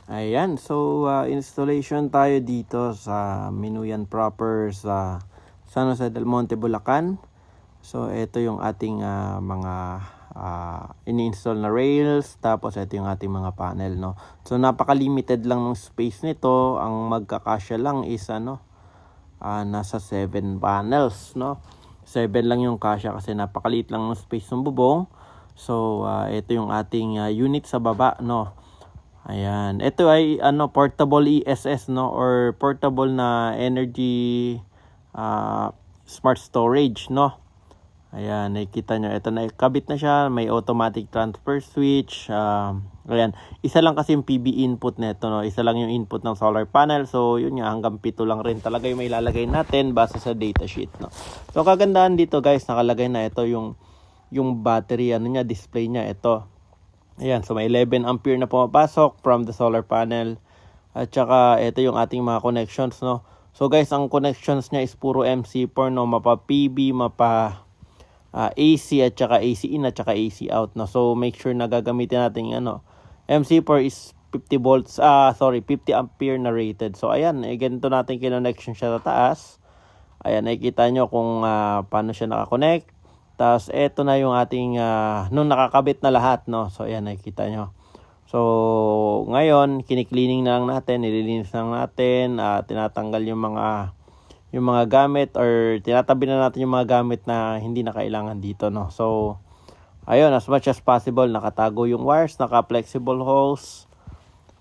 Ayan, so installation tayo dito sa Minuyan proper sa San Jose del Monte, Bulacan. So ito yung ating mga ini-install na rails, tapos ito yung ating mga panel, no. So napaka-limited lang ng space nito. Ang magkakasya lang is nasa 7 panels, no. 7 lang yung kasya kasi napakaliit lang ng space ng bubong. So ito yung ating unit sa baba, no. Ayan, ito ay portable ESS, no, or portable na energy smart storage, no. Ayan, nakikita nyo, ito na, kabit na siya, may automatic transfer switch. Ayan, isa lang kasi yung PV input nito, no, isa lang yung input ng solar panel. So yun nga, hanggang 7 lang rin talaga yung may lalagay natin base sa datasheet, no. So kagandahan dito guys, nakalagay na ito yung battery, display niya, ito. Ayan, so may 11 ampere na pumapasok from the solar panel. At saka ito yung ating mga connections, no. So guys, ang connections niya is puro MC4, no, mapa PB, mapa AC at saka AC in at saka AC out, no. So make sure na gagamitin natin MC4 is 50 volts, 50 ampere na rated. So ayan, ganito natin connection siya sa taas. Ayan, nakikita nyo kung paano siya nakakonect. Tapos eto na yung ating nung nakakabit na lahat, no. So ayan, nakikita nyo. So ngayon, kini-cleaning na lang natin, nililinis na lang natin, tinatanggal yung mga gamit, or tinatabi na natin yung mga gamit na hindi na kailangan dito, no. So ayun, as much as possible nakatago yung wires, naka-flexible hose.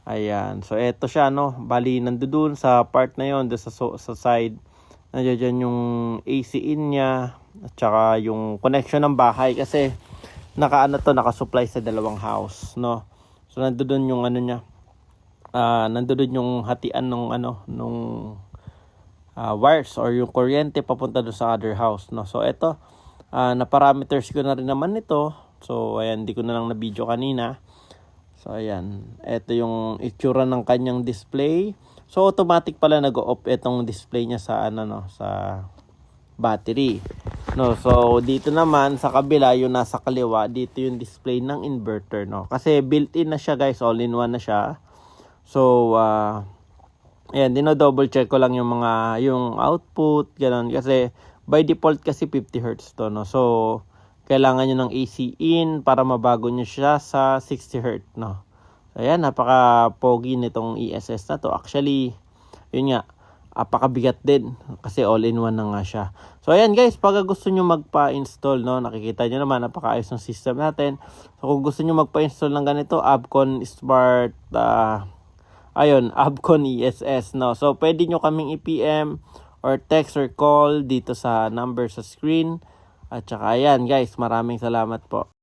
Ayan, so eto siya, no. Bali nandoon sa part na yon, sa side, nandiyan yung AC in niya at saka yung connection ng bahay, kasi naka-supply sa dalawang house, no. So nandoon yung niya, nandoon yung hatian nung wires or yung kuryente papunta doon sa other house, no. So eto, na parameters ko na rin naman nito. So ayan, di ko na lang na video kanina. So ayan, eto yung itsura ng kanyang display. So automatic pala nag-off itong display niya sa sa battery, no. So dito naman sa kabila, yung nasa kaliwa, dito yung display ng inverter, no. Kasi built-in na siya guys, all-in-one na siya. So ayan, dino-double check ko lang yung output, ganun, kasi by default kasi 50 Hz to, no. So kailangan nyo ng AC in para mabago nyo siya sa 60 Hz, no. So ayan, napaka-pogi nitong ESS na to. Actually, yun nga, apakabigat din kasi all-in-one na nga siya. So ayan guys, pag gusto nyo magpa-install, no, nakikita nyo naman napakaayos ng system natin. So kung gusto nyo magpa-install ng ganito, Avcon Smart Avcon ESS, no. So pwede nyo kaming i-PM or text or call dito sa number sa screen. At saka ayan guys, maraming salamat po.